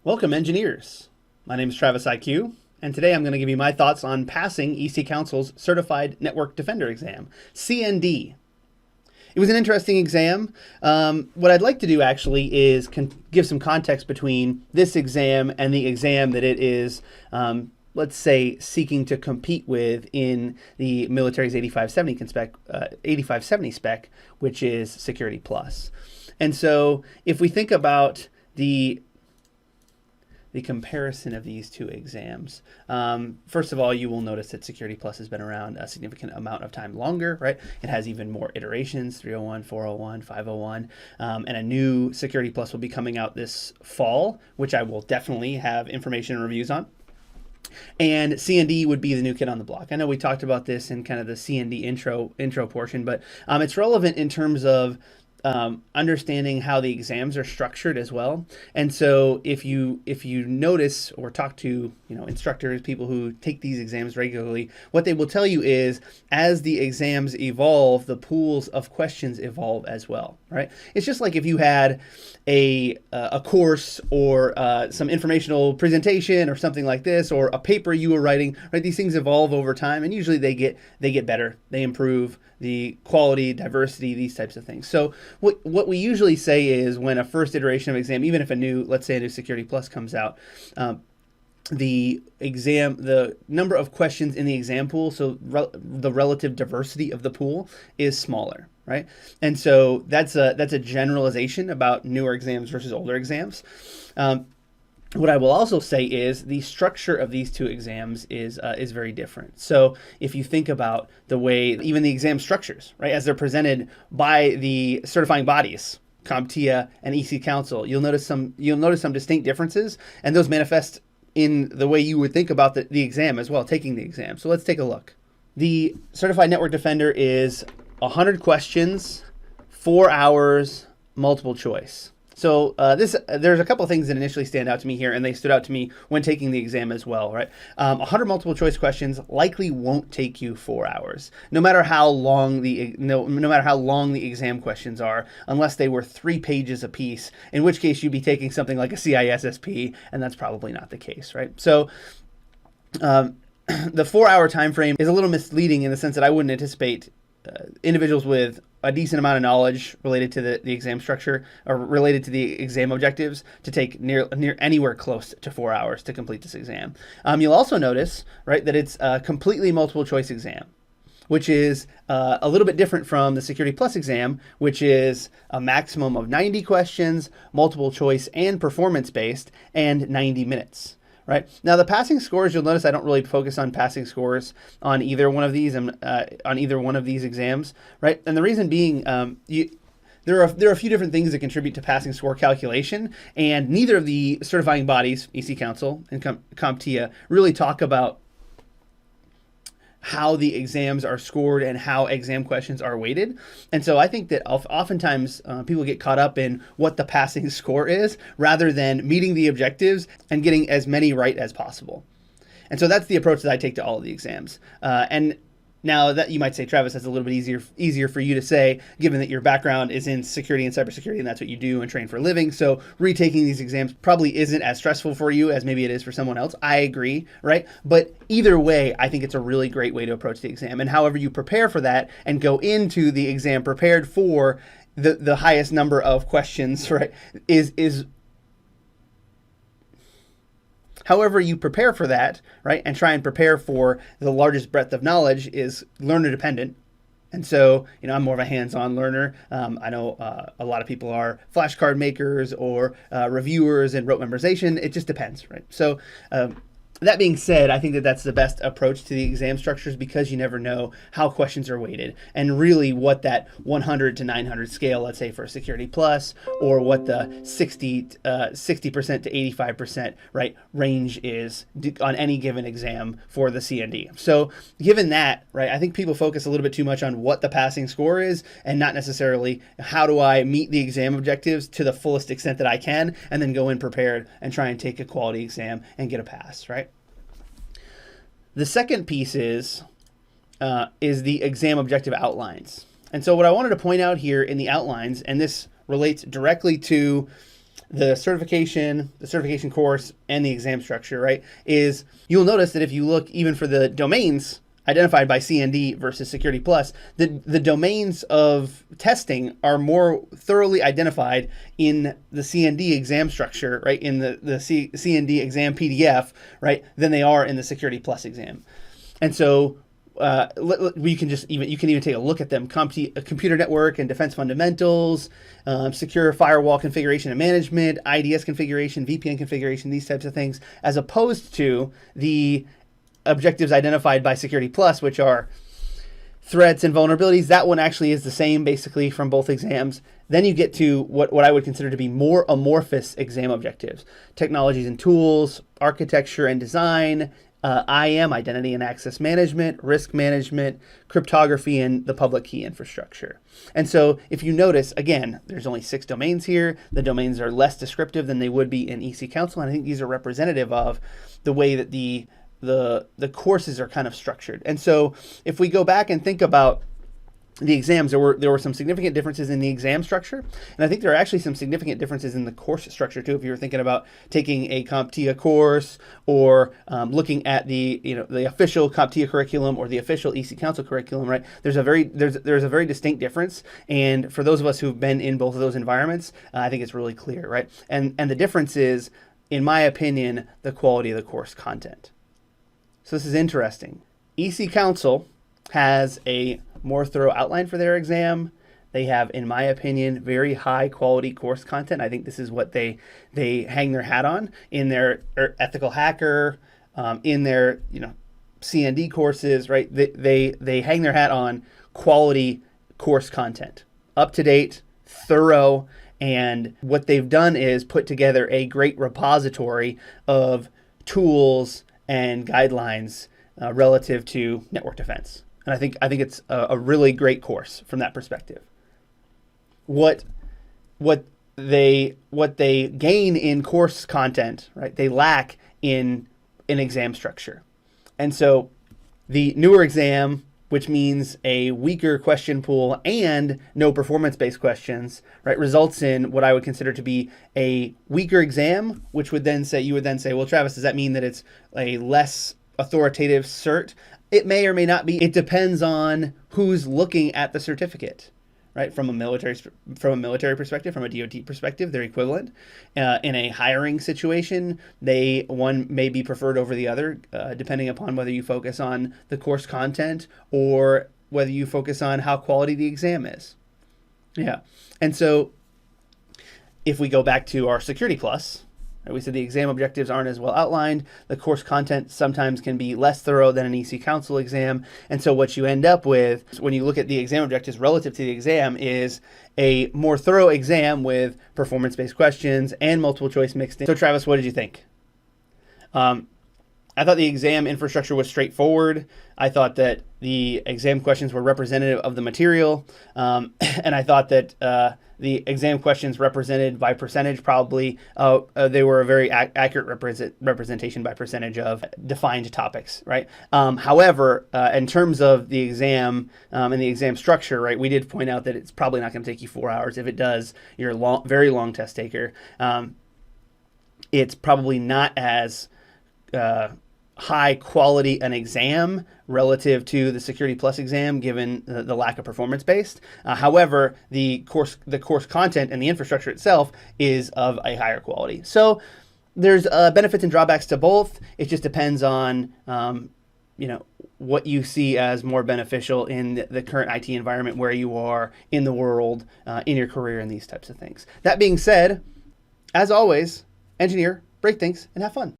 Welcome, engineers. My name is Travis IQ, and today I'm going to give you my thoughts on passing EC Council's Certified Network Defender exam, CND. It was an interesting exam. What I'd like to do actually is give some context between this exam and the exam that it is, let's say, seeking to compete with in the military's 8570 spec, which is Security Plus. And so if we think about the comparison of these two exams. First of all, you will notice that Security Plus has been around a significant amount of time longer, right? It has even more iterations, 301, 401, 501, and a new Security Plus will be coming out this fall, which I will definitely have information and reviews on. And CND would be the new kid on the block. I know we talked about this in kind of the CND intro portion, but it's relevant in terms of understanding how the exams are structured as well. And so if you notice or talk to instructors, people who take these exams regularly, what they will tell you is as the exams evolve, the pools of questions evolve as well, right? It's just like if you had a course or some informational presentation or something like this, or a paper you were writing, right? These things evolve over time, and usually they get better, they improve the quality, diversity, these types of things. So what we usually say is when a first iteration of exam, even if let's say a new Security Plus comes out, the number of questions in the exam pool, so the relative diversity of the pool is smaller, right? And so that's a generalization about newer exams versus older exams. What I will also say is the structure of these two exams is very different. So if you think about the way even the exam structures, right, as they're presented by the certifying bodies, Comptia and EC Council, you'll notice some distinct differences, and those manifest in the way you would think about the exam as well, taking the exam. So let's take a look. The Certified Network Defender is 100 questions, 4 hours, multiple choice. So there's a couple of things that initially stand out to me here, and they stood out to me when taking the exam as well, right? 100 multiple choice questions likely won't take you 4 hours, no matter how long the exam questions are, unless they were 3 pages apiece, in which case you'd be taking something like a CISSP, and that's probably not the case, right? So the 4-hour time frame is a little misleading in the sense that I wouldn't anticipate individuals with a decent amount of knowledge related to the exam structure or related to the exam objectives to take near anywhere close to 4 hours to complete this exam. You'll also notice, right, that it's a completely multiple choice exam, which is a little bit different from the Security Plus exam, which is a maximum of 90 questions, multiple choice and performance based, and 90 minutes. Right. Now, the passing scores, you'll notice I don't really focus on passing scores on either one of these exams, right? And the reason being, there are a few different things that contribute to passing score calculation, and neither of the certifying bodies, EC Council and Comptia, really talk about how the exams are scored and how exam questions are weighted. And so I think that oftentimes people get caught up in what the passing score is rather than meeting the objectives and getting as many right as possible. And so that's the approach that I take to all of the exams. And now that you might say, Travis, that's a little bit easier for you to say, given that your background is in security and cybersecurity, and that's what you do and train for a living. So retaking these exams probably isn't as stressful for you as maybe it is for someone else. I agree, right? But either way, I think it's a really great way to approach the exam. And however you prepare for that and go into the exam prepared for the highest number of questions, right, is however you prepare for that, right, and try and prepare for the largest breadth of knowledge is learner dependent. And so, I'm more of a hands-on learner. I know a lot of people are flashcard makers or reviewers and rote memorization. It just depends, right? So that being said, I think that that's the best approach to the exam structures because you never know how questions are weighted and really what that 100 to 900 scale, let's say for Security Plus, or what the 60% to 85%, right, range is on any given exam for the CND. So given that, right, I think people focus a little bit too much on what the passing score is and not necessarily how do I meet the exam objectives to the fullest extent that I can and then go in prepared and try and take a quality exam and get a pass, right? The second piece is the exam objective outlines. And so what I wanted to point out here in the outlines, and this relates directly to the certification course, and the exam structure, right, is you'll notice that if you look even for the domains identified by CND versus Security Plus, the domains of testing are more thoroughly identified in the CND exam structure, right, in the CND exam PDF, right, than they are in the Security Plus exam. And so you can even take a look at them: computer network and defense fundamentals, secure firewall configuration and management, IDS configuration, VPN configuration, these types of things, as opposed to the objectives identified by Security Plus, which are threats and vulnerabilities. That one actually is the same basically from both exams. Then you get to what I would consider to be more amorphous exam objectives: technologies and tools, architecture and design, IAM, identity and access management, risk management, cryptography, and the public key infrastructure. And so if you notice, again, there's only 6 domains here. The domains are less descriptive than they would be in EC Council, and I think these are representative of the way that the courses are kind of structured. And so if we go back and think about the exams, there were some significant differences in the exam structure, and I think there are actually some significant differences in the course structure too. If you were thinking about taking a Comptia course, or looking at the official Comptia curriculum or the official EC Council curriculum, right? There's a very distinct difference, and for those of us who've been in both of those environments, I think it's really clear, right? And the difference is, in my opinion, the quality of the course content. So this is interesting. EC Council has a more thorough outline for their exam. They have, in my opinion, very high quality course content. I think this is what they hang their hat on in their ethical hacker, in their CND courses, right? They hang their hat on quality course content, up to date, thorough, and what they've done is put together a great repository of tools and guidelines relative to network defense. And I think it's a really great course from that perspective. What they gain in course content, right, they lack in an exam structure. And so the newer exam, which means a weaker question pool and no performance-based questions, right, results in what I would consider to be a weaker exam, which would then say, well, Travis, does that mean that it's a less authoritative cert? It may or may not be. It depends on who's looking at the certificate, right? From a military perspective, from a DoD perspective, they're equivalent. In a hiring situation, one may be preferred over the other, depending upon whether you focus on the course content or whether you focus on how quality the exam is. Yeah, and so if we go back to our Security Plus, we said the exam objectives aren't as well outlined. The course content sometimes can be less thorough than an EC Council exam. And so what you end up with when you look at the exam objectives relative to the exam is a more thorough exam with performance-based questions and multiple choice mixed in. So Travis, what did you think? I thought the exam infrastructure was straightforward. I thought that the exam questions were representative of the material. And I thought that the exam questions represented by percentage probably, they were a very accurate representation by percentage of defined topics, right? However, in terms of the exam and the exam structure, right, we did point out that it's probably not going to take you 4 hours. If it does, you're a very long test taker. It's probably not as high quality an exam relative to the Security Plus exam, given the lack of performance-based. However, the course content and the infrastructure itself is of a higher quality. So there's benefits and drawbacks to both. It just depends on what you see as more beneficial in the current IT environment, where you are in the world, in your career, and these types of things. That being said, as always, engineer, break things, and have fun.